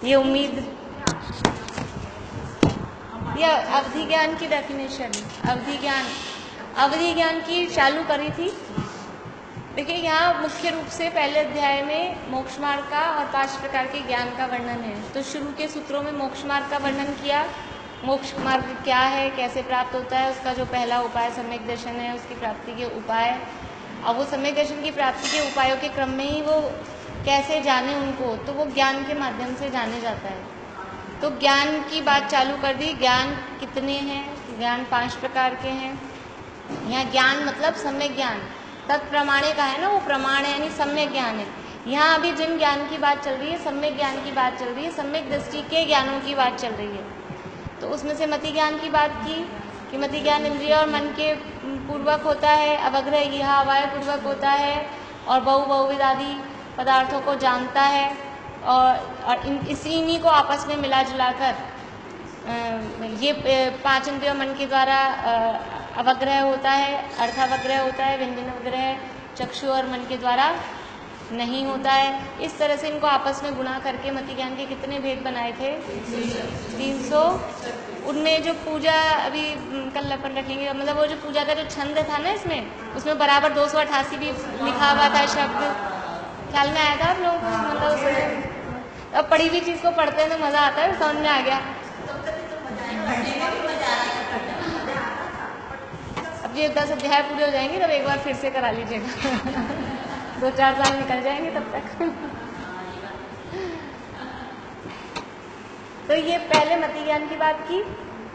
ये उम्मीद, ये अवधि ज्ञान की डेफिनेशन, अवधि ज्ञान की चालू करी थी। देखिए यहाँ मुख्य रूप से पहले अध्याय में मोक्ष मार्ग का और 5 प्रकार के ज्ञान का वर्णन है। तो शुरू के सूत्रों में मोक्ष मार्ग का वर्णन किया, मोक्ष मार्ग क्या है, कैसे प्राप्त होता है, उसका जो पहला उपाय सम्यक दर्शन है, उसकी प्राप्ति के उपाय। अब वो सम्यक दर्शन की प्राप्ति के उपायों के क्रम में ही वो कैसे जाने उनको, तो वो ज्ञान के माध्यम से जाने जाता है। तो ज्ञान की बात चालू कर दी। ज्ञान कितने हैं? ज्ञान 5 प्रकार के हैं। यहाँ ज्ञान मतलब सम्यक ज्ञान, तत्प्रमाणे का है ना, वो प्रमाण है यानी सम्यक ज्ञान है। यहाँ अभी जिन ज्ञान की बात चल रही है, सम्यक ज्ञान की बात चल रही है, सम्यक दृष्टि के ज्ञानों की बात चल रही है। तो उसमें से मति ज्ञान की बात की कि मति ज्ञान इंद्रिय और मन के पूर्वक होता है, अवग्रह यह अवाय पूर्वक होता है और बहुविध आदि पदार्थों को जानता है और इन्हीं को आपस में मिला जुलाकर ये 5 इंद्रिय मन के द्वारा अवग्रह होता है, अर्थावग्रह होता है, व्यंजन अवग्रह चक्षु और मन के द्वारा नहीं होता है। इस तरह से इनको आपस में गुणा करके मति ज्ञान के कितने भेद बनाए थे? 300। उनमें जो पूजा अभी कल अपन रखेंगे, मतलब वो जो पूजा का जो छंद था ना इसमें, उसमें बराबर 288 भी लिखा हुआ था शब्द। ख्याल में आया था आप लोगों को? मतलब उसमें अब पढ़ी हुई चीज़ को पढ़ते हैं तो मज़ा आता है, समझ में आ गया। अब ये 10 अध्याय पूरे हो जाएंगे तब एक बार फिर से करा लीजिएगा 2-4 साल निकल जाएंगे तब तक। तो ये पहले मति ज्ञान की बात की,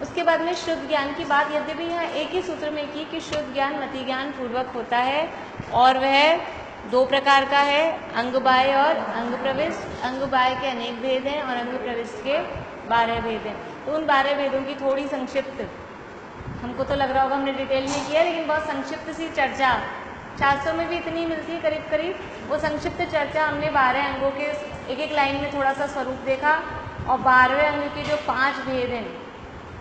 उसके बाद में शुद्ध ज्ञान की बात, यद्यपि यहाँ एक ही सूत्र में की कि शुद्ध ज्ञान मति ज्ञान पूर्वक होता है और वह 2 प्रकार का है, अंग बाह्य और अंग प्रविष्ट। अंग बाह्य के अनेक भेद हैं और अंग प्रविष्ट के 12 भेद हैं। तो उन 12 भेदों की थोड़ी संक्षिप्त, हमको तो लग रहा होगा हमने डिटेल में किया, लेकिन बहुत संक्षिप्त सी चर्चा, शास्त्रों में भी इतनी मिलती है करीब करीब, वो संक्षिप्त चर्चा हमने 12 अंगों के एक एक लाइन में थोड़ा सा स्वरूप देखा और 12वें अंग के जो 5 भेद हैं,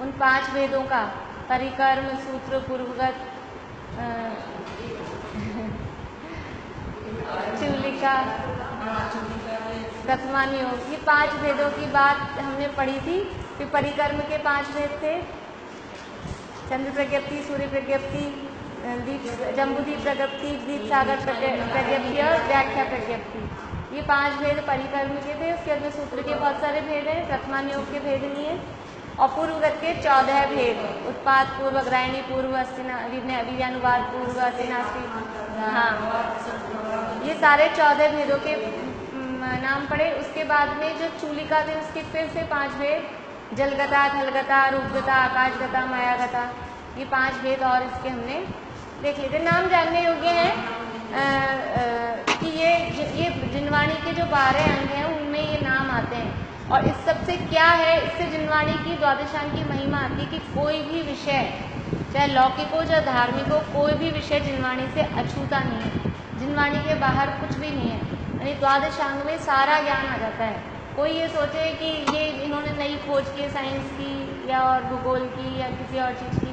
उन 5 भेदों का परिकर्म, सूत्र, पूर्वगत, चूलिका, प्रथमानुयोग, ये 5 भेदों की बात हमने पढ़ी थी। फिर परिकर्म के 5 भेद थे, चंद्र प्रज्ञप्ति, सूर्य प्रज्ञप्ति, जम्बूदीप प्रज्ञप्ति, दीप सागर प्रज्ञप्ति और व्याख्या प्रज्ञप्ति, ये 5 भेद परिकर्म के थे। उसके बाद में सूत्र के बहुत सारे भेद हैं, प्रथमानुयोग के भेद नहीं है, और पूर्वगत के 14 भेद, उत्पाद पूर्व, अग्रायणी पूर्व, अभिव्यानुवाद पूर्व, असिनास्ति, हाँ, ये सारे 14 भेदों के नाम पड़े। उसके बाद में जो चूलिका थे उसके फिर से 5 भेद, जलगता, थलगता, रूपगता, आकाशगता, मायागता, ये 5 भेद और इसके हमने देख लिए थे। नाम जानने योग्य हैं कि ये जिनवाणी के जो 12 अंग हैं उनमें ये नाम आते हैं। और इस सब से क्या है, इससे जिनवाणी की द्वादशांग की महिमा आती है कि कोई भी विषय, चाहे लौकिक हो चाहे धार्मिक हो, कोई भी विषय जिनवाणी से अछूता नहीं है, जिनवाणी के बाहर कुछ भी नहीं है, यानी द्वादशांग में सारा ज्ञान आ जाता है। कोई ये सोचे कि ये इन्होंने नई खोज की साइंस की या और भूगोल की या किसी और चीज़ की,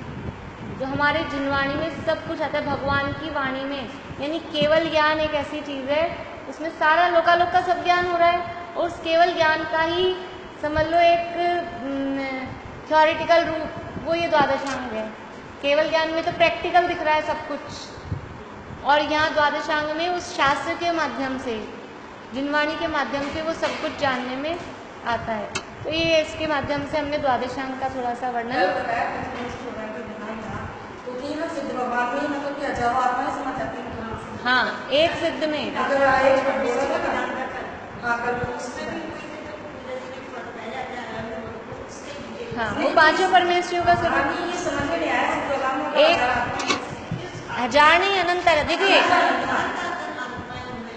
जो हमारे जिनवाणी में सब कुछ आता है, भगवान की वाणी में। यानी केवल ज्ञान एक ऐसी चीज़ है, उसमें सारा लोकालोक का सब ज्ञान हो रहा है और उस केवल ज्ञान का ही समझ लो एक थ्योरेटिकल रूप, वो ये द्वादशांग है। केवल ज्ञान में तो प्रैक्टिकल दिख रहा है सब कुछ, और यहाँ द्वादशांग में उस शास्त्र के माध्यम से, जिनवाणी के माध्यम से वो सब कुछ जानने में आता है। तो ये इसके माध्यम से हमने द्वादशांग का थोड़ा सा वर्णन, हाँ, एक सिद्ध में, हाँ, वो 5 परमेश्वरों का स्वरूप एक 1000 नहीं, अनंत है। देखिए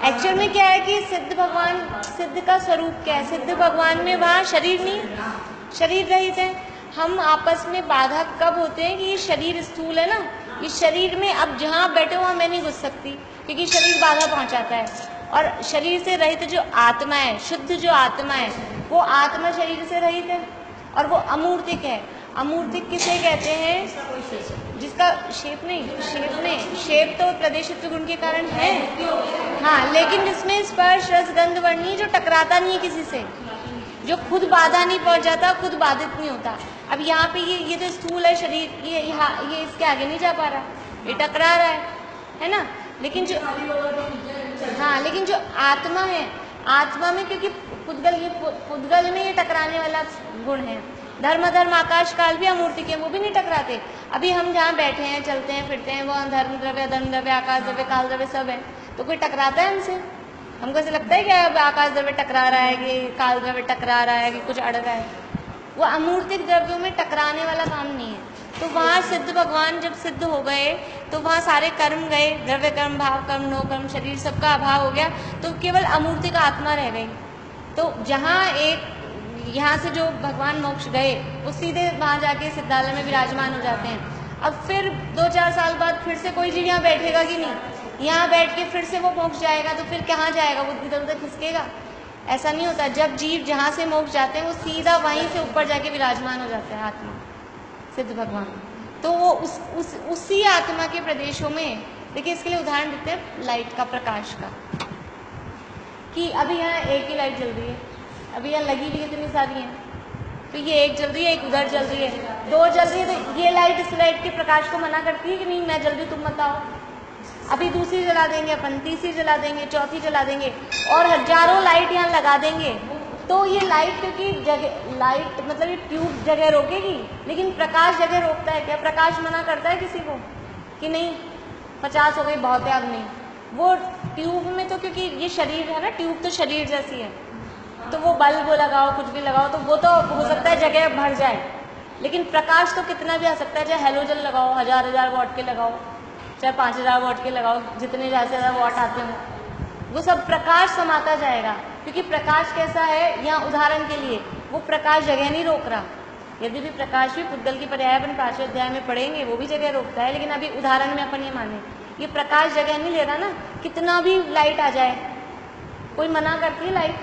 एक्चुअल में क्या है कि सिद्ध भगवान, सिद्ध का स्वरूप क्या है? सिद्ध भगवान में वहाँ शरीर नहीं, शरीर रहित है। हम आपस में बाधा कब होते हैं कि ये शरीर स्थूल है ना, इस शरीर में अब जहाँ बैठे वहाँ मैं नहीं घुस सकती क्योंकि शरीर बाधा पहुँचाता है। और शरीर से रहित जो आत्मा है, शुद्ध जो आत्मा है, वो आत्मा शरीर से रहित है और वो अमूर्तिक है। अमूर्तिक किसे कहते हैं? जिसका शेप नहीं, शेप तो प्रदेशित्व गुण के कारण है, हाँ, लेकिन जिसमें स्पर्श रस गंध वर्णी जो टकराता नहीं है किसी से, जो खुद बाधा नहीं पहुंच जाता, खुद बाधित नहीं होता। अब यहाँ पे ये जो स्थूल है शरीर, ये इसके आगे नहीं जा पा रहा, ये टकरा रहा है ना। लेकिन जो लेकिन जो आत्मा है, आत्मा में क्योंकि पुद्गल में ये टकराने वाला गुण है। धर्म आकाश काल भी अमूर्ति के, वो भी नहीं टकराते। अभी हम जहाँ बैठे हैं, चलते हैं फिरते हैं, वो धर्म द्रव्य, अधर्म द्रव्य, आकाश द्रव्य, काल द्रव्य सब है, तो कोई टकराता है हमसे? हमको ऐसा लगता है कि अब आकाश द्रव्य टकरा रहा है, कि काल द्रव्य टकरा रहा है, कि कुछ अड़ रहा है? वो अमूर्तिक द्रव्यों में टकराने वाला काम नहीं है। तो वहाँ सिद्ध भगवान जब सिद्ध हो गए तो वहाँ सारे कर्म गए, द्रव्य कर्म, भाव कर्म, नो कर्म, शरीर सबका अभाव हो गया, तो केवल अमूर्तिक आत्मा रह गई। तो जहाँ यहाँ से जो भगवान मोक्ष गए, वो सीधे वहाँ जाके सिद्धालय में विराजमान हो जाते हैं। अब फिर 2-4 साल बाद फिर से कोई जीव यहाँ बैठेगा कि नहीं? यहाँ बैठ के फिर से वो मोक्ष जाएगा, तो फिर कहाँ जाएगा? वो इधर उधर खिसकेगा? ऐसा नहीं होता। जब जीव जहाँ से मोक्ष जाते हैं, वो सीधा वहीं से ऊपर जाके विराजमान हो जाते हैं आत्मा, सिद्ध भगवान। तो वो उसी आत्मा के प्रदेशों में, देखिए इसके लिए उदाहरण देते हैं लाइट का, प्रकाश का, कि अभी यहाँ एक ही लाइट जल रही है, अभी यहाँ लगी भी इतनी सारी हैं, तो ये एक जल रही है, एक उधर जल रही है, 2 जल रही है, तो ये लाइट इस लाइट के प्रकाश को मना करती है कि नहीं मैं जल रही, तुम मत आओ। अभी दूसरी जला देंगे अपन, तीसरी जला देंगे, चौथी जला देंगे, और हजारों लाइट यहाँ लगा देंगे, तो ये लाइट, क्योंकि जगह लाइट मतलब ये ट्यूब जगह रोकेगी, लेकिन प्रकाश जगह रोकता है क्या? प्रकाश मना करता है किसी को कि नहीं 50 हो गई बहुत है, अब नहीं। वो ट्यूब में तो, क्योंकि ये शरीर है ना, ट्यूब तो शरीर जैसी है, तो वो बल्ब लगाओ, कुछ भी लगाओ, तो वो तो हो सकता है जगह भर जाए, लेकिन प्रकाश तो कितना भी आ सकता है। चाहे हेलोजन लगाओ, 1000 वॉट के लगाओ, चाहे 5000 वॉट के लगाओ, जितने ज़्यादा वॉट आते हों, वो सब प्रकाश समाता जाएगा। क्योंकि प्रकाश कैसा है, यहाँ उदाहरण के लिए वो प्रकाश जगह नहीं रोक रहा। यदि भी प्रकाश भी पुद्गल की पर्याय अपन 5वें अध्याय में पढ़ेंगे, वो भी जगह रोकता है, लेकिन अभी उदाहरण में अपन ये माने, ये प्रकाश जगह नहीं ले रहा ना। कितना भी लाइट आ जाए, कोई मना करती है लाइट?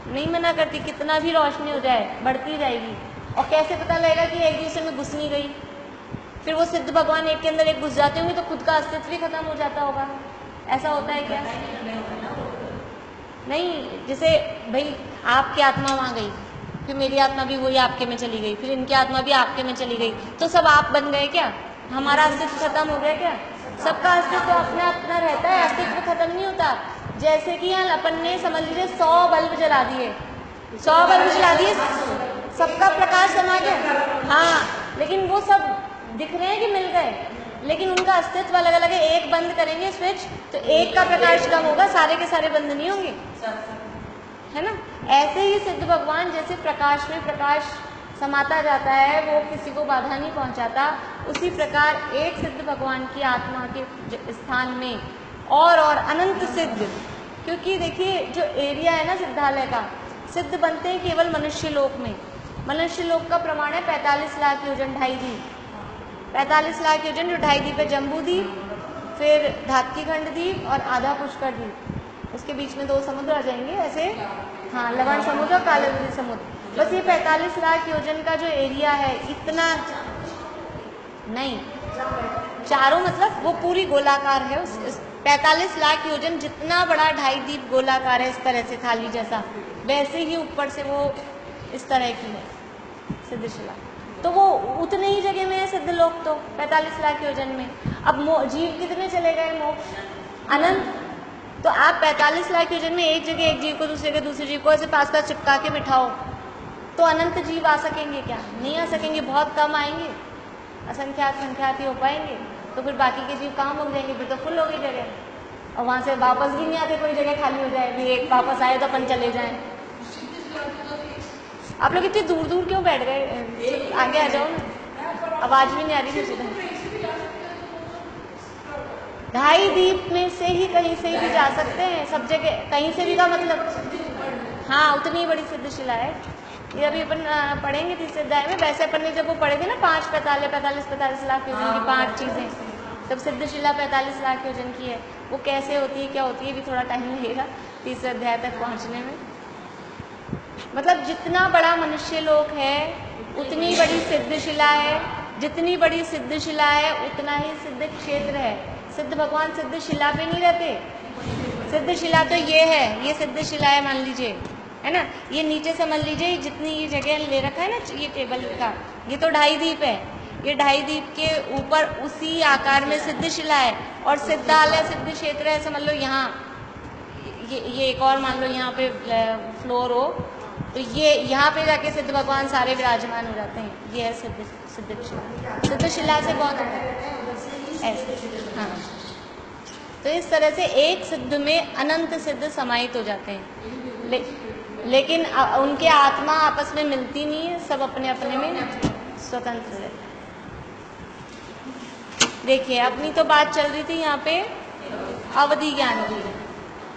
नहीं मना करती। कितना भी रोशनी हो जाए, बढ़ती जाएगी। और कैसे पता लगेगा कि एक दूसरे में घुस नहीं गई? फिर वो सिद्ध भगवान एक के अंदर एक घुस जाते होंगे, तो खुद का अस्तित्व भी खत्म हो जाता होगा। ऐसा होता है क्या? नहीं, जैसे भाई आपकी आत्मा वहाँ गई, फिर मेरी आत्मा भी वही आपके में चली गई, फिर इनकी आत्मा भी आपके में चली गई, तो सब आप बन गए क्या? हमारा अस्तित्व खत्म हो गया क्या? सबका अस्तित्व अपना अपना रहता है, अस्तित्व खत्म नहीं होता। जैसे कि यहाँ अपन ने समझ लीजिए 100 बल्ब जला दिए, 100 बल्ब जला दिए, सबका प्रकाश समा गया, हाँ, लेकिन वो सब दिख रहे हैं कि मिल गए, लेकिन उनका अस्तित्व अलग अलग है। एक बंद करेंगे स्विच तो एक का प्रकाश कम होगा, सारे के सारे बंद नहीं होंगे, है ना। ऐसे ही सिद्ध भगवान जैसे प्रकाश में प्रकाश समाता जाता है, वो किसी को बाधा नहीं पहुंचाता, उसी प्रकार एक सिद्ध भगवान की आत्मा के स्थान में और अनंत सिद्ध, क्योंकि देखिए जो एरिया है ना सिद्धालय का, सिद्ध बनते हैं केवल मनुष्य लोक में। मनुष्य लोक का प्रमाण है 45 लाख योजन, 2.5 द्वीप, 45 लाख योजन, जो 2.5 द्वीप है, जम्बू द्वीप, फिर धात्कीखंड द्वीप और आधा पुष्कर द्वीप, उसके बीच में 2 समुद्र आ जाएंगे ऐसे, हाँ, लवण समुद्र और कालावती समुद्र। बस ये 45 लाख योजन का जो एरिया है, इतना नहीं, चारों मतलब वो पूरी गोलाकार है। उस 45 लाख योजन जितना बड़ा 2.5 द्वीप गोलाकार है, इस तरह से थाली जैसा, वैसे ही ऊपर से वो इस तरह की है सिद्धशिला। तो वो उतने ही जगह में है सिद्ध लोक, तो 45 लाख योजन में। अब जीव कितने चले गए मोक्ष? अनंत। तो आप 45 लाख योजन में एक जगह एक जीव को दूसरे जीव को ऐसे पास पास चिपका के बिठाओ, तो अनंत जीव आ सकेंगे क्या? नहीं आ सकेंगे, बहुत कम आएंगे, असंख्यात संख्यात ही हो पाएंगे। तो फिर बाकी के जीव कहाँ मुक जाएंगे? फिर तो फुल हो गई जगह, और वहाँ से वापस भी नहीं आते, कोई जगह खाली हो जाए, भी एक वापस आए तो अपन चले जाएं। आप लोग इतनी दूर दूर क्यों बैठ गए? आगे आ जाओ ना, आवाज भी नहीं आ रही मुझे। 2.5 द्वीप में से ही कहीं से भी जा सकते हैं, सब जगह कहीं से भी का मतलब, हाँ, उतनी बड़ी सिद्धशिला है। ये अभी अपन पढ़ेंगे 3 अध्याय में। वैसे अपन ने जब वो पढ़े थे ना 45 लाख योजन की 5 चीजें, तब सिद्धशिला 45 लाख योजन की है। वो कैसे होती है, क्या होती है, भी थोड़ा टाइम लगेगा 3 अध्याय तक पहुंचने में। मतलब जितना बड़ा मनुष्य लोक है उतनी बड़ी सिद्धशिला है, जितनी बड़ी सिद्धशिला है उतना ही सिद्ध क्षेत्र है। सिद्ध भगवान सिद्धशिला पे नहीं रहते, सिद्धशिला तो ये है, ये सिद्धशिला है मान लीजिए, है ना। ये नीचे समझ लीजिए जितनी ये जगह ले रखा है ना ये टेबल का, ये तो 2.5 द्वीप है। ये 2.5 द्वीप के ऊपर उसी आकार में सिद्ध शिला है और सिद्धालय सिद्ध क्षेत्र है। समझ लो यहाँ ये एक और मान लो यहाँ पे फ्लोर हो तो ये यहाँ पे जाके सिद्ध भगवान सारे विराजमान हो जाते हैं। ये है सिद्ध शिला। सिद्ध शिला से बहुत ऐसे, हाँ। तो इस तरह से एक सिद्ध में अनंत सिद्ध समाहित हो जाते हैं, लेकिन उनके आत्मा आपस में मिलती नहीं है, सब अपने अपने में स्वतंत्र रहते हैं। देखिए अपनी तो बात चल रही थी यहाँ पे अवधि ज्ञान की।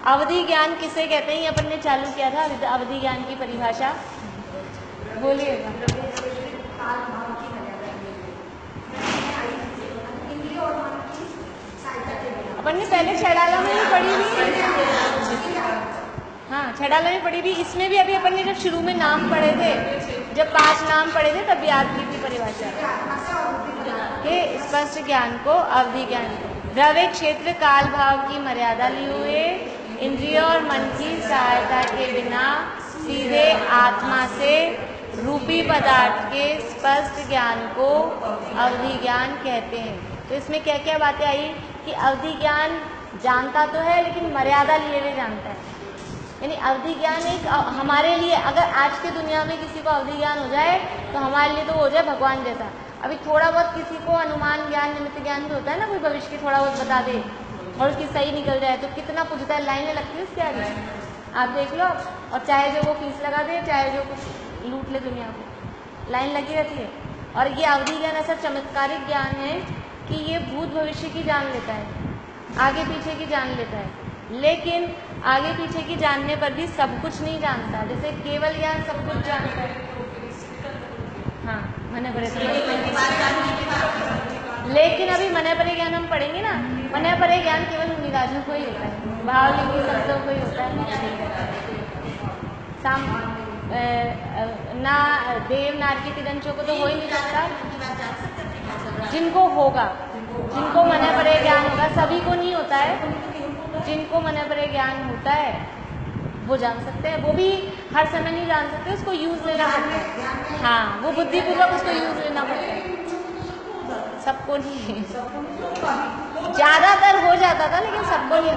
अवधि ज्ञान किसे कहते हैं, ये अपन ने चालू किया था अवधि ज्ञान की परिभाषा, बोलिएगा। अपन ने पहले छड़ाला में भी पढ़ी हुई, हाँ छड़ाला में पढ़ी हुई। इसमें भी अभी अपन ने जब शुरू में नाम पढ़े थे, जब 5 नाम पढ़े थे तब याद की थी परिभाषा के स्पष्ट ज्ञान को अवधि ज्ञान को द्रव्य क्षेत्र काल भाव की मर्यादा लिए हुए इंद्रिय और मन की सहायता के बिना सीधे आत्मा से रूपी पदार्थ के स्पष्ट ज्ञान को अवधि ज्ञान कहते हैं। तो इसमें क्या क्या बातें आई कि अवधि ज्ञान जानता तो है लेकिन मर्यादा लिए हुए जानता है। यानी अवधि ज्ञान एक हमारे लिए, अगर आज की दुनिया में किसी को अवधि ज्ञान हो जाए तो हमारे लिए तो हो जाए भगवान जैसा। अभी थोड़ा बहुत किसी को अनुमान ज्ञान निमित्त ज्ञान तो होता है ना, कोई भविष्य की थोड़ा बहुत बता दे और उसकी सही निकल जाए तो कितना पूछता है, लाइनें लगती है उसके आगे, आप देख लो। और चाहे जो वो फीस लगा दे, चाहे जो कुछ लूट ले दुनिया को, लाइन लगी रहती है। और ये अवधि ज्ञान ऐसा चमत्कारिक ज्ञान है कि ये भूत भविष्य की जान लेता है, आगे पीछे की जान लेता है, लेकिन आगे पीछे की जानने पर भी सब कुछ नहीं जानता। जैसे केवल ज्ञान सब कुछ जानता है, हाँ मने परे, लेकिन अभी मने परे ज्ञान हम पढ़ेंगे ना, मने परे ज्ञान केवल निराजों को ही होता है, भावलिंगी शब्दों को ही होता है। ना देव नारकी तिरंचों को तो हो ही नहीं सकता। जिनको होगा, जिनको मने परे ज्ञान होगा, सभी को नहीं होता है। जिनको मने परे ज्ञान होता है वो जान सकते हैं, वो भी हर समय नहीं जान सकते, उसको यूज लेना पड़ता है। हाँ वो बुद्धिपूर्वक उसको यूज लेना पड़ता है, सबको नहीं। ज्यादातर हो जाता था लेकिन सबको नहीं।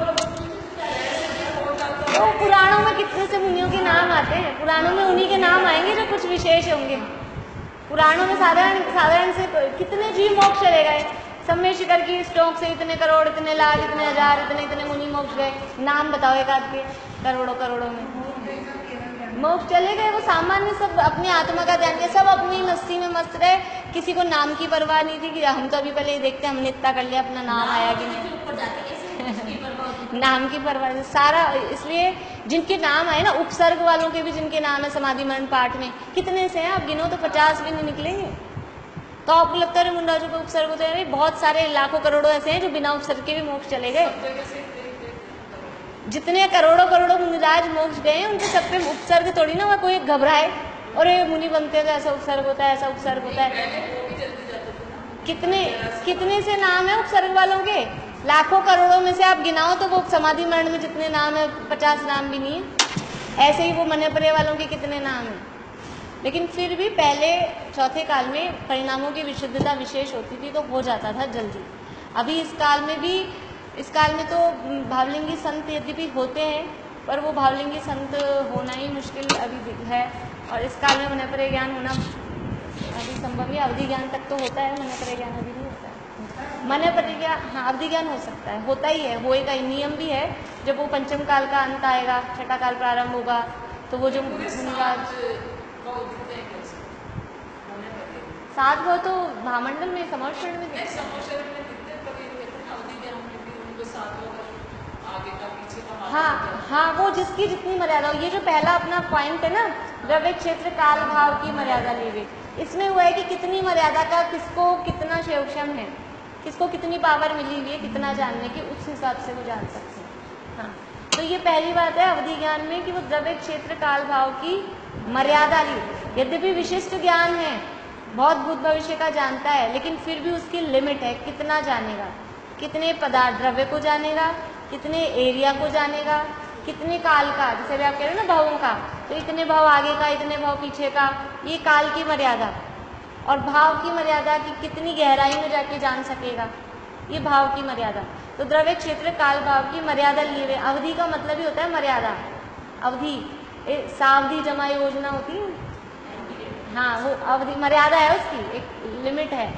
तो पुराणों में कितने से मुनियों के नाम आते हैं, पुराणों में उन्हीं के नाम आएंगे जो कुछ विशेष होंगे। पुराणों में साधारण से कितने जीव मोक्ष चले गए, सब में शिखर की स्टोक से इतने करोड़, इतने लाख, इतने हजार, इतने मुनि मोक्ष गए। नाम बताओ एक आध के, करोड़ों में मोक्ष चले गए। वो सामान्य सब अपनी आत्मा का ध्यान किया, सब अपनी मस्ती में मस्त रहे, किसी को नाम की परवाह नहीं थी कि हम तो अभी पहले ही देखते हमने इतना कर लिया, अपना नाम आया कि नहीं। नाम की परवाह सारा, इसलिए जिनके नाम आए ना, उपसर्ग वालों के भी जिनके नाम है समाधि मरण पाठ में, कितने से हैं आप गिनो तो 50 भी नहीं निकलेंगे। तो आपको लगता है मुंडाजों के उपसर्ग होते हैं, बहुत सारे लाखों करोड़ों ऐसे हैं जो बिना उपसर्ग के भी मोक्ष चले गए। जितने करोड़ों मुनिराज मोक्ष गए हैं उनके सब पे उपसर्ग थोड़ी ना, वह कोई घबराए और ये मुनि बनते हैं तो ऐसा उपसर्ग होता है, ऐसा उपसर्ग होता है। कितने से नाम है उपसर्ग वालों के, लाखों करोड़ों में से आप गिनाओ तो वो समाधि मरण में जितने नाम है 50 नाम भी नहीं है। ऐसे ही वो मने परे वालों के कितने नाम हैं। लेकिन फिर भी पहले चौथे काल में परिणामों की विशुद्धता विशेष होती थी तो हो जाता था जल्दी। अभी इस काल में तो भावलिंगी संत यद्यपि होते हैं पर वो भावलिंगी संत होना ही मुश्किल अभी है। और इस काल में मने परे ज्ञान होना अभी संभव है। अवधि ज्ञान तक तो होता है, मने परे ज्ञान अभी नहीं होता है। मने परे ज्ञान हाँ अवधि ज्ञान हो सकता है, होता ही है, होएगा ही, नियम भी है। जब वो पंचम काल का अंत आएगा, छठा काल प्रारंभ होगा तो वो जो सात वो तो भामंडल में समर्षण में हाँ वो जिसकी जितनी मर्यादा हो। ये जो पहला अपना पॉइंट है ना, द्रव्य क्षेत्र काल भाव की मर्यादा ली गई, इसमें हुआ है कि कितनी मर्यादा का किसको कितना क्षम है, किसको कितनी पावर मिली हुई है कितना जानने की, उस हिसाब से वो जान सकते हैं। हाँ तो ये पहली बात है अवधि ज्ञान में कि वो द्रव्य क्षेत्र काल भाव की मर्यादा ली। यद्यपि विशिष्ट ज्ञान है, बहुत भूत भविष्य का जानता है, लेकिन फिर भी उसकी लिमिट है, कितना जानेगा, कितने पदार्थ द्रव्य को जानेगा, कितने एरिया को जानेगा, कितने काल का, जैसे भी आप कह रहे हो ना भावों का, तो इतने भाव आगे का, इतने भाव पीछे का, ये काल की मर्यादा। और भाव की मर्यादा की कितनी गहराई में जाके जान सकेगा, ये भाव की मर्यादा। तो द्रव्य क्षेत्र काल भाव की मर्यादा लिए हुए। अवधि का मतलब ही होता है मर्यादा। अवधि सावधि जमा योजना होती है, हाँ वो अवधि मर्यादा है, उसकी एक लिमिट है।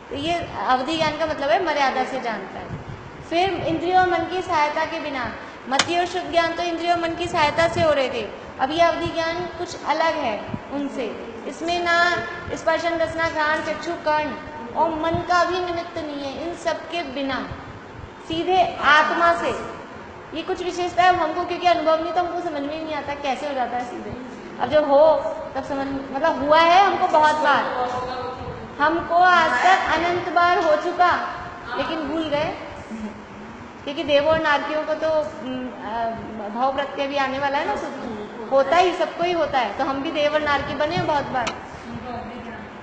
तो ये अवधि ज्ञान का मतलब है मर्यादा से जानता है। फिर इंद्रियों और मन की सहायता के बिना, मति और शुद्ध ज्ञान तो इंद्रियों और मन की सहायता से हो रहे थे। अब ये अवधि ज्ञान कुछ अलग है उनसे। इसमें ना स्पर्शन रसना घ्राण चक्षु कर्ण और मन का भी निमित्त नहीं है। इन सब के बिना सीधे आत्मा से, ये कुछ विशेषता है हमको, क्योंकि अनुभव नहीं तो हमको समझ में ही नहीं आता कैसे हो जाता है सीधे। अब जब हो तब समझ, मतलब हुआ है हमको बहुत बार, हमको आज तक अनंत बार हो चुका, लेकिन भूल गए। क्योंकि देव और नारकियों को तो भाव प्रत्यय भी आने वाला है ना, होता ही, सबको ही होता है। तो हम भी देव और नारकी बने हैं बहुत बार,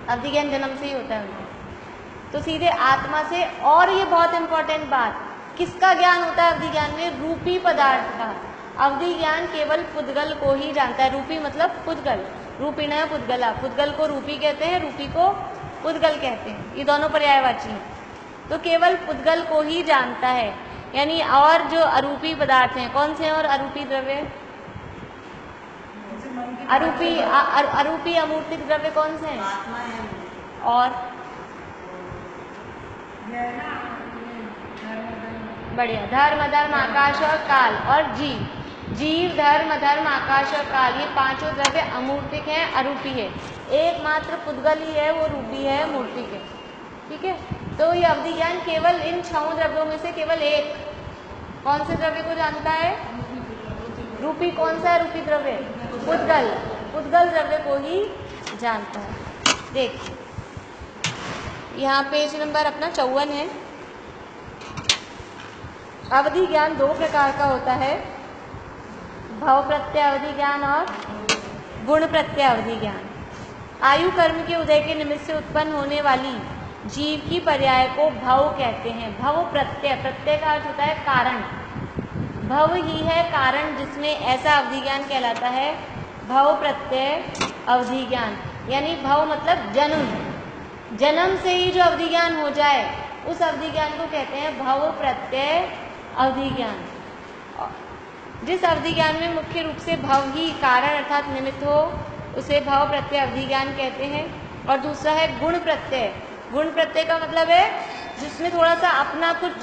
अवधि ज्ञान जन्म से ही होता है उनको। तो सीधे आत्मा से। और ये बहुत इंपॉर्टेंट बात, किसका ज्ञान होता है अवधि ज्ञान में? रूपी पदार्थ का। अवधि ज्ञान केवल पुद्गल को ही जानता है। रूपी मतलब पुद्गल, रूपिण पुद्गला। पुद्गल को रूपी कहते हैं, रूपी को पुद्गल कहते हैं, ये दोनों पर्यायवाची हैं। तो केवल पुद्गल को ही जानता है। यानी और जो अरूपी पदार्थ हैं, कौन से हैं? और अरूपी द्रव्य, अरूपी अमूर्तिक द्रव्य कौन से हैं? और बढ़िया, धर्म धर्म आकाश और काल, और जीव। जीव धर्म धर्म आकाश और काल, ये पांचों द्रव्य अमूर्तिक हैं, अरूपी है। एकमात्र पुद्गल ही है वो रूपी है, मूर्तिक है। ठीक है, तो ये अवधि ज्ञान केवल इन 6 द्रव्यों में से केवल एक कौन से द्रव्य को जानता है? रूपी। कौन सा है रूपी द्रव्य? पुद्गल। पुद्गल द्रव्य को ही जानता है। देखिए यहाँ पेज नंबर अपना 54 है। अवधि ज्ञान 2 प्रकार का होता है, भाव प्रत्यय अवधि ज्ञान और गुण प्रत्यय अवधि ज्ञान। आयु कर्म के उदय के निमित्त से उत्पन्न होने वाली जीव की पर्याय को भव कहते हैं। भव प्रत्यय, प्रत्यय का अर्थ होता है कारण। भव ही है कारण, जिसमें ऐसा अवधि ज्ञान कहलाता है भव प्रत्यय अवधि ज्ञान। यानी भव मतलब जन्म, जन्म से ही जो अवधि ज्ञान हो जाए उस अवधि ज्ञान को कहते हैं भव प्रत्यय अवधि ज्ञान। जिस अवधि ज्ञान में मुख्य रूप से भव ही कारण अर्थात निमित्त हो उसे भव प्रत्यय अवधि ज्ञान कहते हैं। और दूसरा है गुण प्रत्यय। गुण प्रत्यय का मतलब है जिसमें थोड़ा सा अपना कुछ,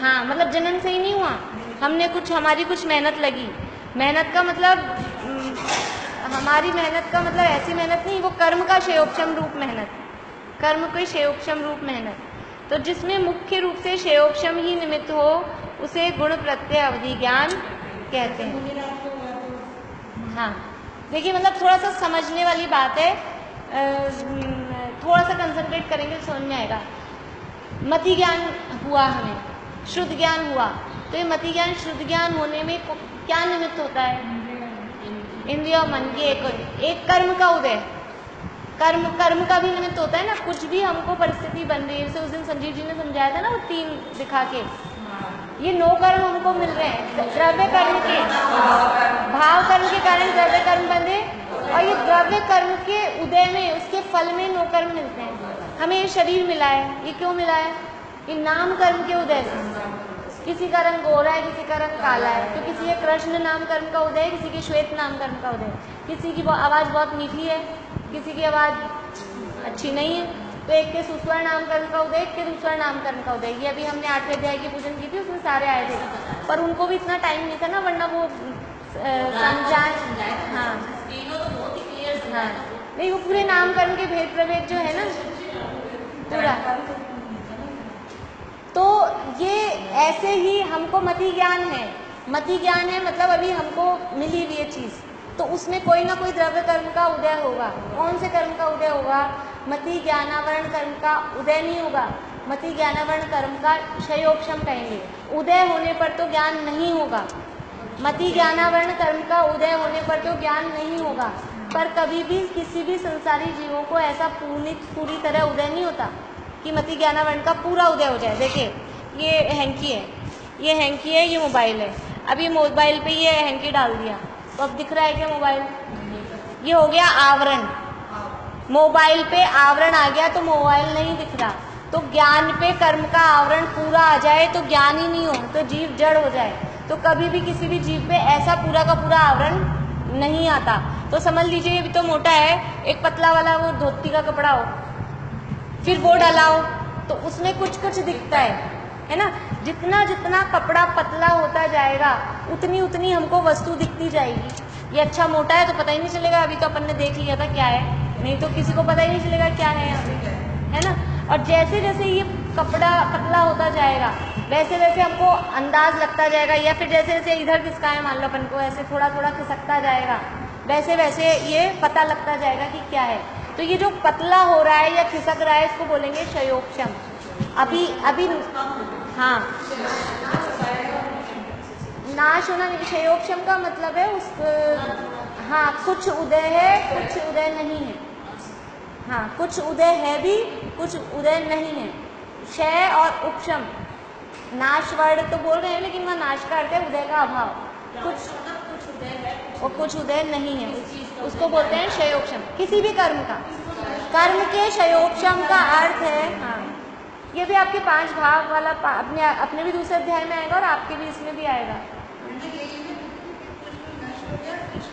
हाँ मतलब जन्म से ही नहीं हुआ, हमने कुछ, हमारी कुछ मेहनत लगी। मेहनत का मतलब हमारी मेहनत का मतलब ऐसी मेहनत नहीं, वो कर्म का श्रेयोपशम रूप मेहनत, कर्म के श्रेयोपशम रूप मेहनत। तो जिसमें मुख्य रूप से श्रेयोपशम ही निमित्त हो उसे गुण प्रत्यय अवधि ज्ञान कहते हैं। हाँ देखिए, मतलब थोड़ा सा समझने वाली बात है, थोड़ा सा कंसंट्रेट करेंगे तो समझ में आएगा। मति ज्ञान हुआ, हमें शुद्ध ज्ञान हुआ, तो ये मति ज्ञान शुद्ध ज्ञान होने में क्या निमित्त होता है? इंद्रिय और मन की एक कर्म का उदय। कर्म का भी निमित्त होता है ना। कुछ भी हमको परिस्थिति बन रही है, जैसे उस दिन संजीव जी ने समझाया था ना वो 3 दिखा के, ये 9 कर्म हमको मिल रहे हैं द्रव्य कर्म के, भाव कर्म के कारण द्रव्य कर्म बंधे, और ये द्रव्य कर्म के उदय में, उसके फल में 9 कर्म मिलते हैं। हमें ये शरीर मिला है, ये क्यों मिला है? ये नाम कर्म के उदय से। किसी का रंग गोरा है, किसी का रंग काला है, तो किसी के कृष्ण नाम कर्म का उदय, किसी के श्वेत नाम कर्म का उदय। किसी की आवाज़ बहुत मीठी है, किसी की आवाज़ अच्छी नहीं है, तो एक के सुस्वर नाम कर्म का उदय, एक के दूसरा नाम कर्म का उदय। ये अभी हमने 8वें अध्याय की पूजन की थी, उसमें सारे आए थे, पर उनको भी इतना टाइम नहीं था ना, वरना वो समझाए। हाँ हाँ, नहीं वो पूरे नाम कर्म के भेद प्रभेद जो है ना पूरा, तो ये ऐसे ही हमको मति ज्ञान है। मति ज्ञान है मतलब अभी हमको मिली हुई ये चीज़, तो उसमें कोई ना कोई द्रव्य कर्म का उदय होगा। कौन से कर्म का उदय होगा? मति ज्ञानावरण कर्म का उदय नहीं होगा, मति ज्ञानावरण कर्म का क्षयोपशम कहेंगे। उदय होने पर तो ज्ञान नहीं होगा, मति ज्ञानावरण कर्म का उदय होने पर तो ज्ञान नहीं होगा। पर कभी भी किसी भी संसारी जीवों को ऐसा पूरी तरह उदय नहीं होता कि मति ज्ञानावरण का पूरा उदय हो जाए। देखिए ये हैंकी है, ये हैंकी है, ये मोबाइल है। अब ये मोबाइल पे ये हैंकी डाल दिया, तो अब दिख रहा है क्या मोबाइल? ये हो गया आवरण। मोबाइल पे आवरण आ गया तो मोबाइल नहीं दिख रहा। तो ज्ञान पे कर्म का आवरण पूरा आ जाए तो ज्ञान ही नहीं हो, तो जीव जड़ हो जाए। तो कभी भी किसी भी जीव पे ऐसा पूरा का पूरा आवरण नहीं आता। तो समझ लीजिए ये भी तो मोटा है, एक पतला वाला वो धोती का कपड़ा हो, फिर वो डालाओ तो उसमें कुछ कुछ दिखता है ना। जितना जितना कपड़ा पतला होता जाएगा उतनी उतनी हमको वस्तु दिखती जाएगी। ये अच्छा मोटा है तो पता ही नहीं चलेगा, अभी तो अपन ने देख लिया था क्या है, नहीं तो किसी को पता ही नहीं चलेगा क्या है यहाँ पे, है ना। और जैसे जैसे ये कपड़ा पतला होता जाएगा वैसे वैसे हमको अंदाज लगता जाएगा, या फिर जैसे जैसे इधर खिसका है मान लो अपन को, ऐसे थोड़ा थोड़ा खिसकता जाएगा, वैसे वैसे ये पता लगता जाएगा कि क्या है। तो ये जो पतला हो रहा है या खिसक रहा है इसको बोलेंगे क्षयोक्षम। अभी अभी हाँ, नाश होना नहीं, क्षयोक्षम का मतलब है उस हाँ, कुछ उदय है कुछ उदय नहीं है। हाँ, कुछ उदय है भी कुछ उदय नहीं है। क्षय और उपशम, नाश वर्ड तो बोल रहे हैं लेकिन वह नाश का अर्थ है उदय का अभाव। कुछ उदय है और कुछ उदय नहीं है, उसको बोलते हैं क्षयोक्षम। किसी भी कर्म का, कर्म के क्षयोक्षम का अर्थ है, हाँ, ये भी आपके 5 भाव वाला अपने भी दूसरे अध्याय में आएगा और आपके भी इसमें भी आएगा।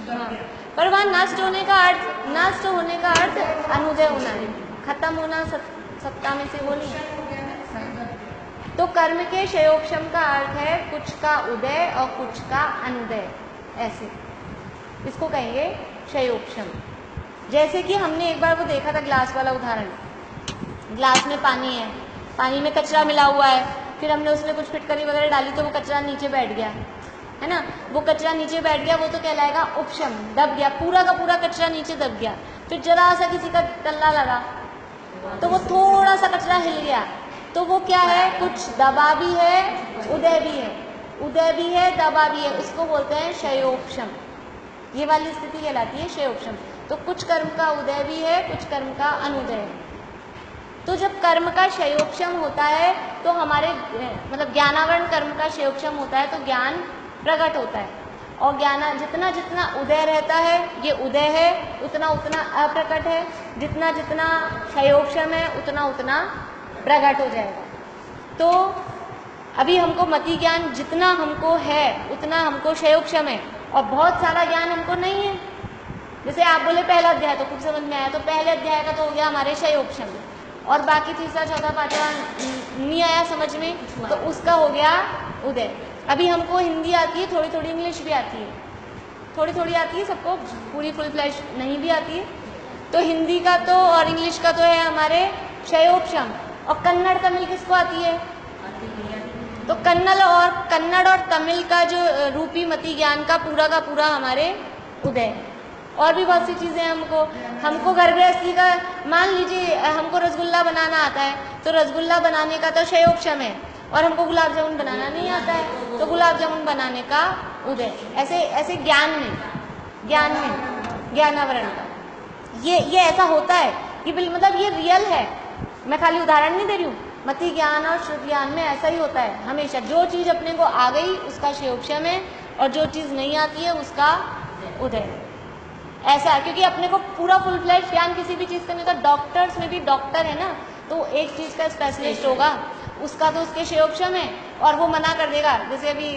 हाँ, पर वहाँ नष्ट होने का अर्थ अनुदय होना है, खत्म होना, सत्ता में से वो नहीं। तो कर्म के क्षयोक्षम का अर्थ है कुछ का उदय और कुछ का अनुदय, ऐसे इसको कहेंगे क्षयोक्षम। जैसे कि हमने एक बार वो देखा था ग्लास वाला उदाहरण, ग्लास में पानी है, पानी में कचरा मिला हुआ है, फिर हमने उसमें कुछ फिटकरी वगैरह डाली तो वो कचरा नीचे बैठ गया, है ना। वो कचरा नीचे बैठ गया, वो तो कहलाएगा उपशम, दब गया, पूरा का पूरा कचरा नीचे दब गया। फिर जरा सा किसी का टल्ला लगा तो वो थोड़ा सा कचरा हिल गया, तो वो क्या है, कुछ दबा भी है उदय भी है, उदय भी है दबा भी है, उसको बोलते हैं क्षयोक्षम। ये वाली स्थिति कहलाती है क्षयोक्षम। तो कुछ कर्म का उदय भी है कुछ कर्म का अनुदय है। तो जब कर्म का क्षयोक्षम होता है तो हमारे मतलब ज्ञानावरण कर्म का क्षयोक्षम होता है तो ज्ञान प्रकट होता है, और ज्ञान जितना जितना उदय रहता है, ये उदय है, उतना उतना अप्रकट है, जितना जितना क्षयोक्षम है उतना उतना प्रकट हो जाएगा। तो अभी हमको मति ज्ञान जितना हमको है उतना हमको क्षयोक्षम है, और बहुत सारा ज्ञान हमको नहीं है। जैसे आप बोले पहला अध्याय तो कुछ समझ में आया, तो पहले अध्याय का तो हो गया हमारे क्षयोक्षम, और बाकी तीसरा चौथा पांचवा नहीं आया समझ में, तो उसका हो गया उदय। अभी हमको हिंदी आती है, थोड़ी थोड़ी इंग्लिश भी आती है, थोड़ी थोड़ी आती है, सबको पूरी फुल फ्लैश नहीं भी आती है। तो हिंदी का तो और इंग्लिश का तो है हमारे क्षयोक्षम, और कन्नड़ तमिल किसको आती है? तो कन्नड़ और तमिल का जो रूपी मति ज्ञान का पूरा हमारे उदय। और भी बहुत सी चीज़ें हमको घर गृहस्थी का, मान लीजिए हमको रसगुल्ला बनाना आता है, तो रसगुल्ला बनाने का तो क्षयोक्षम है, और हमको गुलाब जामुन बनाना नहीं आता है, तो गुलाब जामुन बनाने का उदय। ऐसे ऐसे ज्ञान में ज्ञानावरण का ये ऐसा होता है कि मतलब ये रियल है, मैं खाली उदाहरण नहीं दे रही हूँ। मति ज्ञान और श्रुत ज्ञान में ऐसा ही होता है हमेशा, जो चीज़ अपने को आ गई उसका क्षयोक्षम है, और जो चीज़ नहीं आती है उसका उदय। ऐसा क्योंकि अपने को पूरा फुल फ्लैश ज्ञान किसी भी चीज़ का नहीं होता। डॉक्टर्स में भी डॉक्टर है ना, तो एक चीज़ का स्पेशलिस्ट होगा, उसका तो उसके क्षयोक्षम है, और वो मना कर देगा। जैसे अभी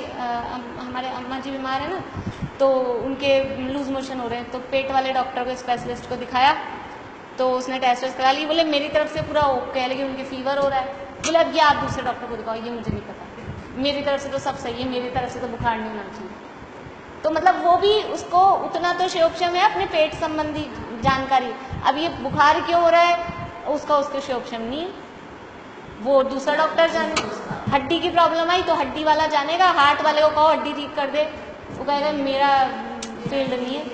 हमारे अम्मा जी बीमार है ना, तो उनके लूज मोशन हो रहे हैं, तो पेट वाले डॉक्टर को, स्पेशलिस्ट को दिखाया, तो उसने टेस्ट करा ली, बोले मेरी तरफ से पूरा ओके है, लेकिन उनके फीवर हो रहा है। बोले अब ये आप दूसरे डॉक्टर को दिखाओ, ये मुझे नहीं पता, मेरी तरफ से तो सब सही है, मेरी तरफ से तो बुखार नहीं होना चाहिए। तो मतलब वो भी उसको उतना तो क्षयोक्षम है अपने पेट संबंधी जानकारी। अब ये बुखार क्यों हो रहा है उसका उसके क्षयोक्षम नहीं है, वो दूसरा डॉक्टर जाने। हड्डी की प्रॉब्लम आई तो हड्डी वाला जानेगा, हार्ट वाले को कहो हड्डी ठीक कर दे, वो कहेगा मेरा फील्ड नहीं है।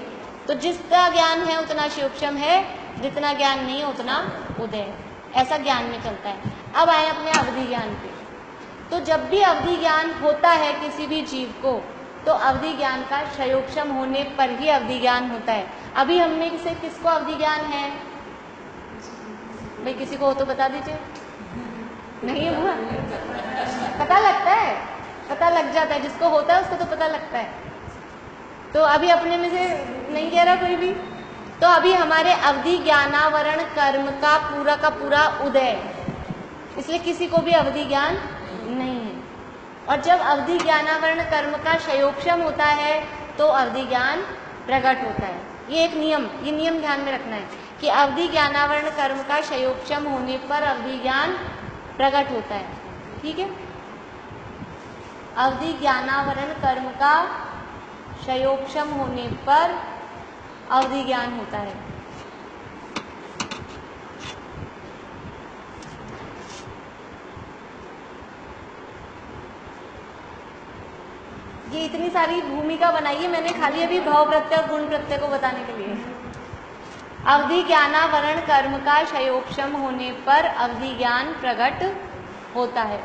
तो जितना ज्ञान है उतना क्षयोक्षम है, जितना ज्ञान नहीं है उतना उदय है। ऐसा ज्ञान में चलता है। अब आए अपने अवधि ज्ञान पे। तो जब भी अवधि ज्ञान होता है किसी भी जीव को, तो अवधि ज्ञान का क्षयोक्षम होने पर ही अवधि ज्ञान होता है। अभी हम में से किसको अवधि ज्ञान है? भाई किसी को हो तो बता दीजिए। नहीं हुआ? पता लगता है, पता लग जाता है, जिसको होता है उसको तो पता लगता है। तो अभी अपने में से नहीं कह रहा कोई भी। तो अभी हमारे अवधि ज्ञानावरण कर्म का पूरा उदय, इसलिए किसी को भी अवधि ज्ञान नहीं है। और जब अवधि ज्ञानावरण कर्म का क्षयोक्षम होता है तो अवधि ज्ञान प्रकट होता है। ये एक नियम, ये नियम ध्यान में रखना है कि अवधि ज्ञानावरण कर्म का क्षयोक्षम होने पर अवधि ज्ञान प्रकट होता है। ठीक है, अवधि ज्ञानावरण कर्म का क्षयोक्षम होने पर अवधि ज्ञान होता है। ये इतनी सारी भूमिका बनाई है मैंने खाली अभी भाव प्रत्यय और गुण प्रत्यय को बताने के लिए। अवधि ज्ञानावरण कर्म का क्षयोक्षम होने पर अवधि ज्ञान प्रकट होता है।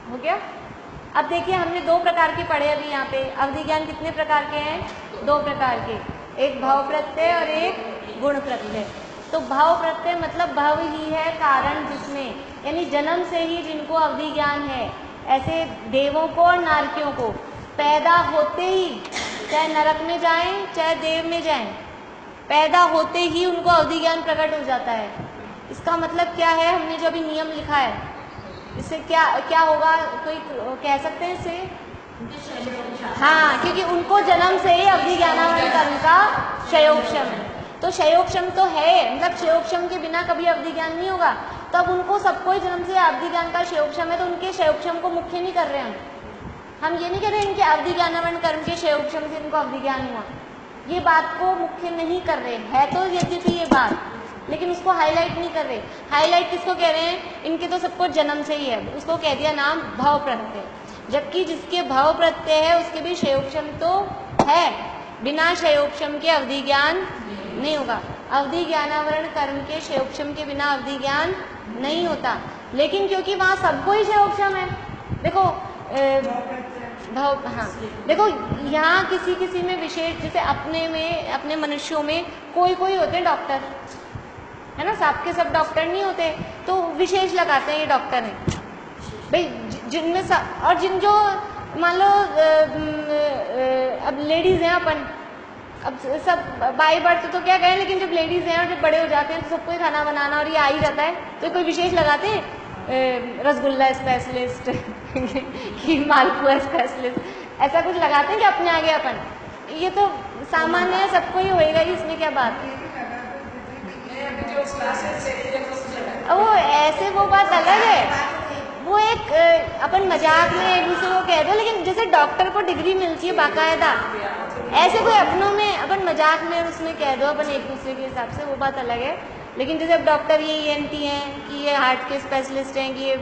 हो गया। अब देखिए हमने दो प्रकार के पढ़े अभी यहाँ पे। अवधि ज्ञान कितने प्रकार के हैं? दो प्रकार के, एक भाव प्रत्यय और एक गुण प्रत्यय। तो भाव प्रत्यय मतलब भाव ही है कारण जिसमें, यानी जन्म से ही जिनको अवधि ज्ञान है, ऐसे देवों को और नारकियों को पैदा होते ही, चाहे नरक में जाएं चाहे देव में जाएं, पैदा होते ही उनको अवधि ज्ञान प्रकट हो जाता है। इसका मतलब क्या है? हमने जो अभी नियम लिखा है, इससे क्या क्या होगा? कोई कह सकते हैं इससे? हाँ, क्योंकि उनको जन्म से ही अवधि ज्ञानावरण कर्म का क्षयोक्षम है। तो क्षयोक्षम तो है, मतलब क्षयोक्षम के बिना कभी अवधि ज्ञान नहीं होगा। तब उनको सबको ही जन्म से अवधि ज्ञान का क्षयोक्षम है, तो उनके क्षयोक्षम को मुख्य नहीं कर रहे हैं हम ये नहीं कह रहे इनके अवधि ज्ञानावरण कर्म के क्षयोक्षम से इनको अवधि ज्ञान हुआ, ये बात को मुख्य नहीं कर रहे है। तो यद्यपि ये बात, लेकिन उसको हाईलाइट नहीं कर रहे। हाईलाइट किसको कह रहे हैं? इनके तो सबको जन्म से ही है, उसको कह दिया नाम भाव प्रत्यय। जबकि जिसके भाव प्रत्यय है उसके भी क्षयोक्षम तो है, बिना क्षयोक्षम के अवधि ज्ञान नहीं होगा। अवधि ज्ञानावरण कर्म के क्षयोक्षम के बिना अवधि ज्ञान नहीं होता। लेकिन क्योंकि वहां सबको ही क्षयोक्षम है, देखो भाव, हाँ देखो यहाँ किसी किसी में विशेष, जैसे अपने में, अपने मनुष्यों में कोई कोई होते हैं डॉक्टर, है ना, सब के सब डॉक्टर नहीं होते, तो विशेष लगाते हैं ये डॉक्टर हैं भाई, जिनमें सब, और जिन जो मान लो अब लेडीज हैं अपन, अब सब बाई बर्थ तो क्या कहें, लेकिन जब लेडीज हैं और जब बड़े हो जाते हैं तो सबको ही खाना बनाना और ये आ ही जाता है, तो कोई विशेष लगाते हैं रसगुल्ला स्पेशलिस्ट कि मालपुआ स्पेशलिस्ट, ऐसा कुछ लगाते हैं कि अपने आगे अपन, ये तो सामान्य है, सबको ही होएगा ही, इसमें क्या बात है। वो ऐसे वो बात अलग है, वो एक अपन मजाक में एक दूसरे को कह दो, लेकिन जैसे डॉक्टर को डिग्री मिलती है बाकायदा, ऐसे कोई अपनों में अपन मजाक में उसमें कह दो अपन एक दूसरे के हिसाब से, वो बात अलग है। लेकिन जैसे अब डॉक्टर ये ENT हैं कि ये हार्ट के स्पेशलिस्ट हैं कि ये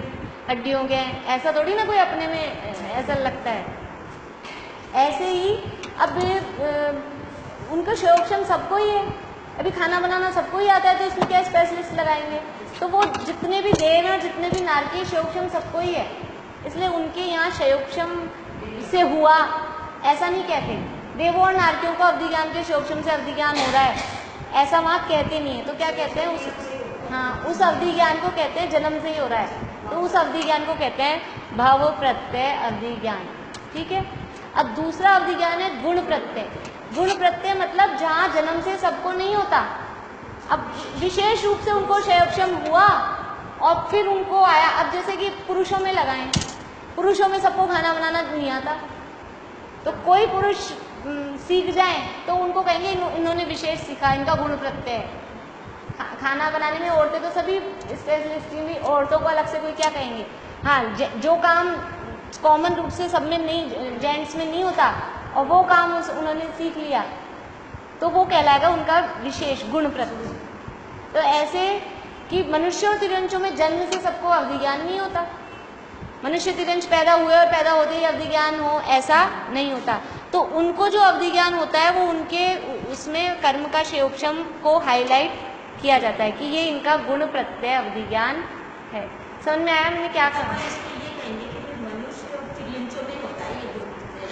हड्डियों के हैं, ऐसा थोड़ी ना कोई अपने में ऐसा लगता है। ऐसे ही अब उनका क्षयोक्षम सबको ही है, अभी खाना बनाना सबको ही आता है, तो इसमें क्या स्पेशलिस्ट लगाएंगे? तो वो जितने भी देव और जितने भी नारकी क्षयोक्षम सबको ही है, इसलिए उनके यहाँ क्षयोक्षम से हुआ ऐसा नहीं कहते। देवों और नारकियों को अवधि ज्ञान के क्षयोक्षम से अवधि ज्ञान हो रहा है ऐसा वहाँ कहते नहीं है। तो क्या कहते हैं? उस अवधि ज्ञान को कहते हैं जन्म से ही हो रहा है, तो उस अवधि ज्ञान को कहते हैं भाव प्रत्यय अवधि ज्ञान। ठीक है। अब दूसरा अवधि ज्ञान है गुण प्रत्यय। गुण प्रत्यय मतलब जहाँ जन्म से सबको नहीं होता, अब विशेष रूप से उनको क्षयोक्षम हुआ और फिर उनको आया। अब जैसे कि पुरुषों में लगाएं, पुरुषों में सबको खाना बनाना नहीं आता, तो कोई पुरुष सीख जाए तो उनको कहेंगे इन्होंने विशेष सीखा, इनका गुण प्रत्यय है। खाना बनाने में औरतें तो सभी स्पेशलिस्ट, औरतों को अलग से कोई क्या कहेंगे। हाँ, जो काम कॉमन रूप से सब में नहीं, जेंट्स में नहीं होता, और वो काम उन्होंने सीख लिया, तो वो कहलाएगा उनका विशेष गुण प्रत्यय। तो ऐसे कि मनुष्य और तिर्यंचों में जन्म से सबको अवधि ज्ञान नहीं होता, मनुष्य तिर्यंच पैदा हुए और पैदा होते ही अवधि ज्ञान हो ऐसा नहीं होता। तो उनको जो अवधि ज्ञान होता है वो उनके उसमें कर्म का क्षयोक्षम को हाईलाइट किया जाता है कि ये इनका गुण प्रत्यय अवधि ज्ञान है। समझ में आया हमने क्या करना?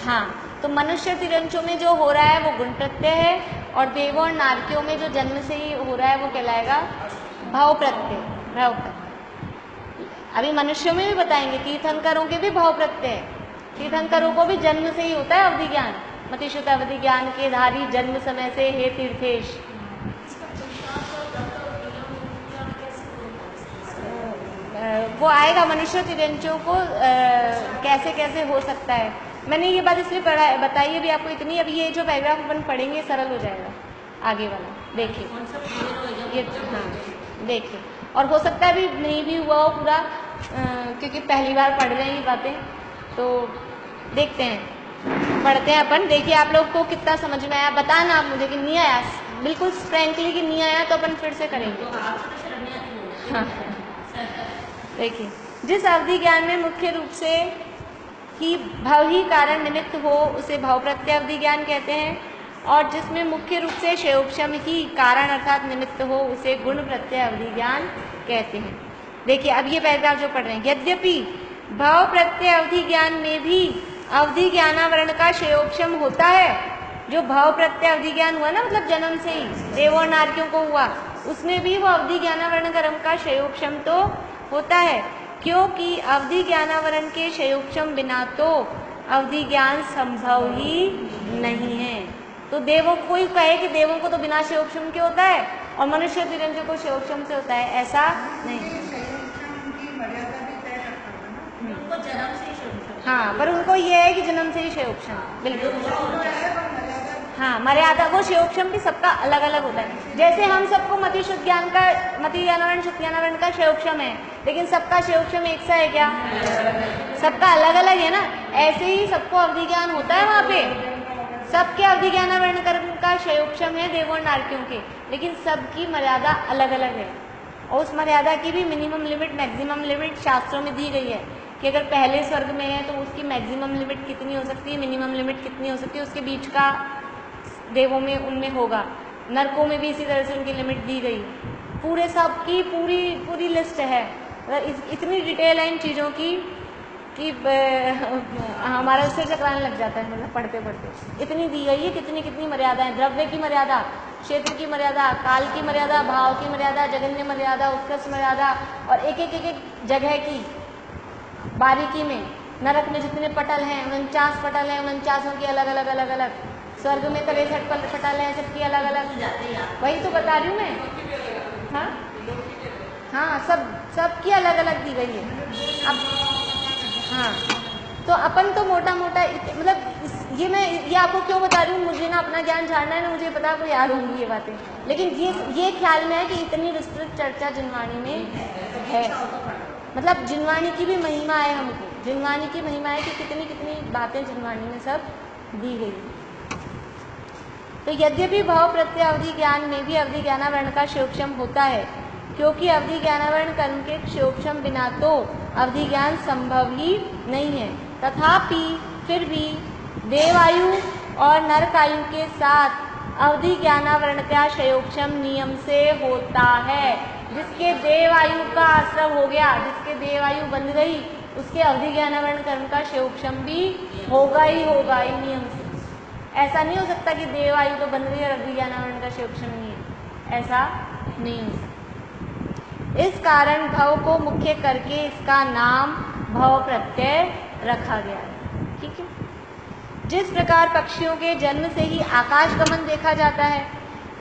हाँ, तो मनुष्य तिर्यंचों में जो हो रहा है वो गुण प्रत्यय है, और देवों और नारकियों में जो जन्म से ही हो रहा है वो कहलाएगा भाव प्रत्यय। भाव प्रत्यय अभी मनुष्यों में भी बताएंगे, तीर्थंकरों के भी भाव प्रत्यय है। तीर्थंकरों को भी जन्म से ही होता है अवधि ज्ञान। मतिशुद्ध अवधि ज्ञान के धारी जन्म समय से हे तीर्थेश। वो आएगा मनुष्य तिरंचों को कैसे कैसे हो सकता है। मैंने ये बात इसलिए बताई है भी आपको इतनी, अभी ये जो पैराग्राफ अपन पढ़ेंगे सरल हो जाएगा आगे वाला, देखिए ये, हाँ देखिए। और हो सकता है भी नहीं भी हुआ हो पूरा, क्योंकि पहली बार पढ़ रहे हैं ये बातें, तो देखते हैं, पढ़ते हैं अपन। देखिए आप लोग को कितना समझ में आया, बताना आप मुझे कि नहीं आया, बिल्कुल फ्रैंकली कि नहीं आया, तो अपन फिर से करेंगे। हाँ देखिए, जिस अवधि ज्ञान में मुख्य रूप से ही भव ही कारण निमित्त हो उसे भाव प्रत्यय अवधि ज्ञान कहते हैं, और जिसमें मुख्य रूप से शयोपशम ही कारण अर्थात निमित्त हो उसे गुण प्रत्यय अवधि ज्ञान कहते हैं। देखिए अब ये पैराग्राफ जो पढ़ रहे हैं, यद्यपि भाव प्रत्यय अवधि ज्ञान में भी अवधि ज्ञानावरण का शयोपशम होता है। जो भाव प्रत्यय अवधि ज्ञान हुआ ना, मतलब जन्म से ही देवों और नारकियों को हुआ, उसमें भी वो अवधि ज्ञानावरण कर्म का शयोपशम तो होता है, क्योंकि अवधि ज्ञानावरण के शयोपशम बिना तो अवधि ज्ञान संभव ही नहीं है। तो देवों को कोई कहे कि देवों को तो बिना शयोपशम के होता है और मनुष्य तिरंजों को शयोपशम से होता है, ऐसा नहीं। हाँ, पर उनको ये है कि जन्म से ही शयोपशम, बिल्कुल। हाँ, मर्यादा वो शयोपशम भी सबका अलग अलग होता है। जैसे हम सबको मति शुद्ध ज्ञान का, मति ज्ञानावरण शुद्ध ज्ञानावरण का शयोपशम है, लेकिन सबका शयोपशम एक सा है क्या? सबका अलग अलग है ना। ऐसे ही सबको अवधि ज्ञान होता है, वहाँ पे सबके अवधि ज्ञानावरण कर्म का शयोपशम है देवों और नारकियों के, लेकिन सबकी मर्यादा अलग अलग है। और उस मर्यादा की भी मिनिमम लिमिट मैक्सिमम लिमिट शास्त्रों में दी गई है कि अगर पहले स्वर्ग में है तो उसकी मैक्सिमम लिमिट कितनी हो सकती है, मिनिमम लिमिट कितनी हो सकती है, उसके बीच का देवों में उनमें होगा। नरकों में भी इसी तरह से उनकी लिमिट दी गई। पूरे सब की पूरी लिस्ट है। इतनी डिटेल है इन चीज़ों की कि हमारा उससे चकराने लग जाता है, मतलब पढ़ते पढ़ते। इतनी दी गई है, कितनी कितनी मर्यादाएं, द्रव्य की मर्यादा, क्षेत्र की मर्यादा, काल की मर्यादा, भाव की मर्यादा, जगन्य मर्यादा, उत्कर्ष मर्यादा, और एक एक एक एक जगह की बारीकी में। नरक में जितने पटल हैं 49 पटल हैं, 49 की अलग अलग अलग अलग। स्वर्ग में 63 पटल हैं, सबकी अलग अलग। वही तो बता रही हूँ मैं। हाँ हाँ, सबकी अलग अलग दी गई है। अब हाँ, तो अपन तो मोटा मोटा मतलब ये आपको क्यों बता रही हूँ, मुझे ना अपना ज्ञान जानना है ना, मुझे पता आपको याद होंगी ये बातें, लेकिन ये ख्याल में है कि इतनी विस्तृत चर्चा जिनवाणी में है। मतलब जिनवाणी की भी महिमा है, हमको जिनवाणी की महिमा है कि कितनी कितनी बातें जिनवाणी में सब दी गई। तो यद्यपि भाव प्रत्यय अवधि ज्ञान में भी अवधि ज्ञानावरण का शयोपशम होता है, क्योंकि अवधि ज्ञानावरण कर्म के शयोपशम बिना तो अवधि ज्ञान संभव ही नहीं है। तथापि फिर भी देवायु और नरकायु के साथ अवधि ज्ञानावरण का शयोपशम नियम से होता है। जिसके देवायु का आश्रम हो गया, जिसके देवायु बन गई, उसके अवधि ज्ञानावरण कर्म का शयोपशम भी होगा ही होगा इन नियम से। ऐसा नहीं हो सकता कि देवायु तो बन गई और अवधि ज्ञानावरण का शयोपशम नहीं है, ऐसा नहीं हो सकता। इस कारण भव को मुख्य करके इसका नाम भव प्रत्यय रखा गया है। ठीक है। जिस प्रकार पक्षियों के जन्म से ही आकाश गमन देखा जाता है,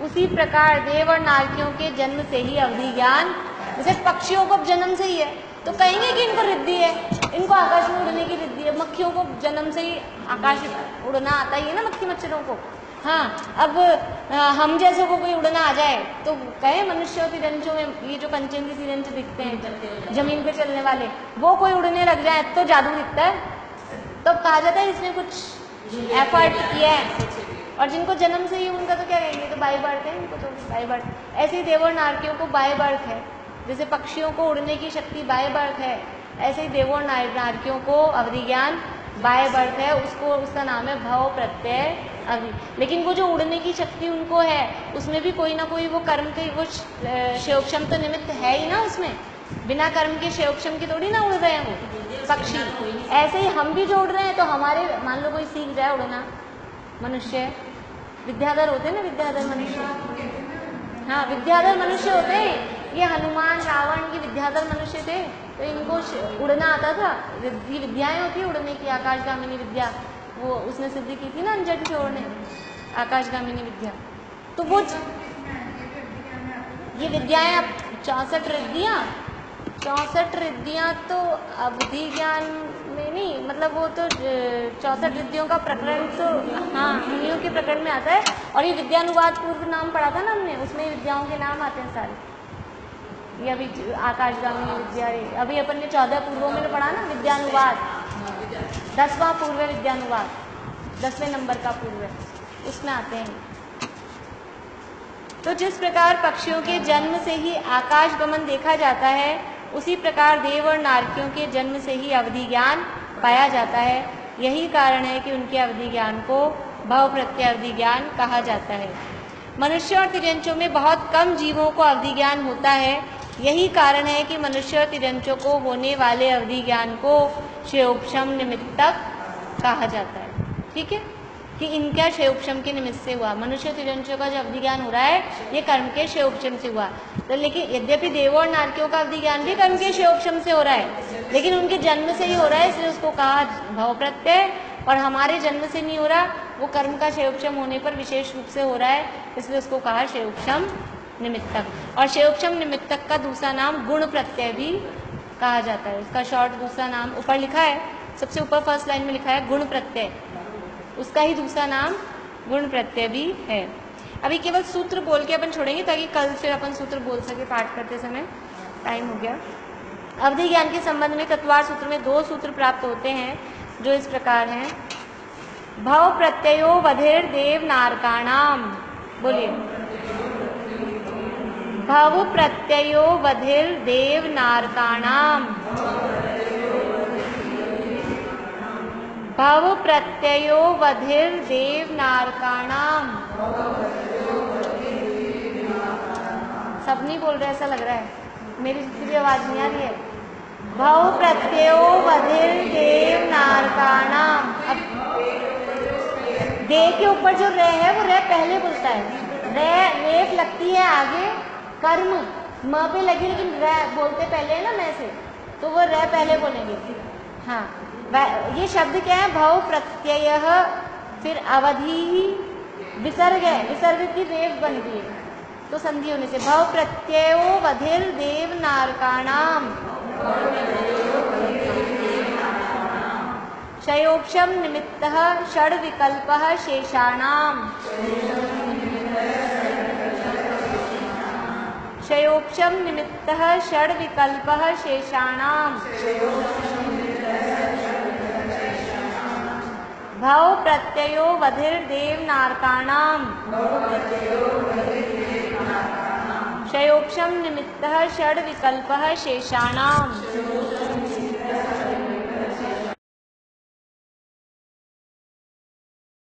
उसी प्रकार देव और नारकियों के जन्म से ही अवधि ज्ञान, जैसे पक्षियों को जन्म से ही है तो कहेंगे कि इनको रिद्धि है, इनको आकाश में उड़ने की रिद्धि है। मक्खियों को जन्म से ही आकाश उड़ना आता ही है ना, मक्खी मच्छरों को। हाँ, अब हम जैसों को कोई उड़ना आ जाए तो कहे मनुष्यों की तिरंचों में ये जो पंचेंद्रीय तिरंच दिखते हैं जमीन पे चलने वाले, वो कोई उड़ने लग जाए तो जादू दिखता है, तो अब कहा जाता है इसने कुछ एफर्ट किया है। और जिनको जन्म से ही उनका तो क्या कहेंगे, तो बाय बर्थ है, इनको तो बाय बर्थ। ऐसे ही देव और नारकियों को बाय बर्थ है, जैसे पक्षियों को उड़ने की शक्ति बाय बर्थ है, ऐसे ही देवों और नारकियों को अवधि ज्ञान बाय बर्थ है। उसका नाम है भव प्रत्यय अवधि। लेकिन वो जो उड़ने की शक्ति उनको है, उसमें भी कोई ना कोई वो कर्म के वो शयोपशम तो निमित्त है ही ना उसमें। बिना कर्म के शयोपशम की थोड़ी ना उड़ रहे हैं वो पक्षी। ऐसे ही हम भी जो उड़ रहे हैं, तो हमारे मान लो कोई सीख जाए उड़ना, मनुष्य विद्याधर होते ना, विद्याधर मनुष्य, हाँ विद्याधर मनुष्य होते। ये हनुमान रावण की विद्याधर मनुष्य थे, तो इनको उड़ना आता था। ये विद्याएं होती है उड़ने की, आकाशगामिनी विद्या, वो उसने सिद्धि की थी ना अंजन की ओर ने, आकाशगामिनी विद्या। तो वो ये विद्याएं अब 64 रिद्धियाँ, 64 रिद्धियाँ तो अवधि ज्ञान में नहीं, मतलब वो तो 64 रिद्धियों का प्रकरण तो हाँ मुनियों के प्रकरण में आता है। और ये विद्यानुवाद पूर्व नाम पढ़ा था ना हमने, उसमें विद्याओं के नाम आते हैं सारे। ये अभी आकाशगामिनी विद्या, अभी अपन ने 14 पूर्वों में पढ़ा ना विद्यानुवाद, 10वां पूर्व है विद्यानुवाद, 10वें नंबर का पूर्व है, उसमें आते हैं। तो जिस प्रकार पक्षियों के जन्म से ही आकाश गमन देखा जाता है, उसी प्रकार देव और नारकियों के जन्म से ही अवधि ज्ञान पाया जाता है। यही कारण है कि उनके अवधि ज्ञान को भव प्रत्यय अवधि ज्ञान कहा जाता है। मनुष्य और तिर्यंचों में बहुत कम जीवों को अवधि ज्ञान होता है। यही कारण है कि मनुष्य और तिर्यंचों को होने वाले अवधि ज्ञान को क्षयोपशम निमित्तक कहा जाता है। ठीक है, कि इनका क्षयोपशम के निमित्त से हुआ। मनुष्य तिर्यंचों का जो अवधि ज्ञान हो रहा है ये कर्म के क्षयोपशम से हुआ। तो लेकिन यद्यपि देवों और नारकियों का अवधि ज्ञान भी कर्म के क्षयोपशम से हो रहा है, लेकिन उनके जन्म से ही हो रहा है, इसलिए उसको कहा भव प्रत्यय। और हमारे जन्म से नहीं हो रहा, वो कर्म का क्षयोपशम होने पर विशेष रूप से हो रहा है, इसलिए उसको कहा क्षयोपशम निमित्तक। और क्षयोपशम निमित्तक का दूसरा नाम गुण प्रत्यय भी कहा जाता है। उसका शॉर्ट दूसरा नाम ऊपर लिखा है, सबसे ऊपर फर्स्ट लाइन में लिखा है गुण प्रत्यय, उसका ही दूसरा नाम गुण प्रत्यय भी है। अभी केवल सूत्र बोल के अपन छोड़ेंगे ताकि कल फिर अपन सूत्र बोल सके पाठ करते समय, टाइम हो गया। अवधि ज्ञान के संबंध में तत्वार सूत्र में 2 सूत्र प्राप्त होते हैं जो इस प्रकार हैं। भव प्रत्ययो वधिर देव नारकाणाम, बोलिए। भव प्रत्ययो वधिर देव नारकाणाम, भव प्रत्ययो वधिर देव नारकाणाम। सब नहीं बोल रहे, ऐसा लग रहा है, मेरी जितनी भी आवाज नहीं आ रही है। भव प्रत्ययो वधिर देव नारकाणाम। अब दे के ऊपर जो रे है वो रे पहले बोलता है, रे रेफ लगती है आगे, कर्म म पे लगी, लेकिन रे बोलते पहले है ना मैं से, तो वो रे पहले बोलेंगे। हाँ, ये शब्द क्या है? भव प्रत्यय, फिर अवधि, विसर्ग है, विसर्ग की रेफ बन गई है तो संधि होने से भव प्रत्ययो वधिर देव नारकाणाम। क्षयोपशम निमित्तः षड विकल्पः शेषाणाम। क्षयोपशम निमित्तः षड विकल्पः शेषाणाम। भव प्रत्ययो वधिर देव नारकाणाम। क्षयोपशम निमित्तः षड विकल्पः शेषाणाम।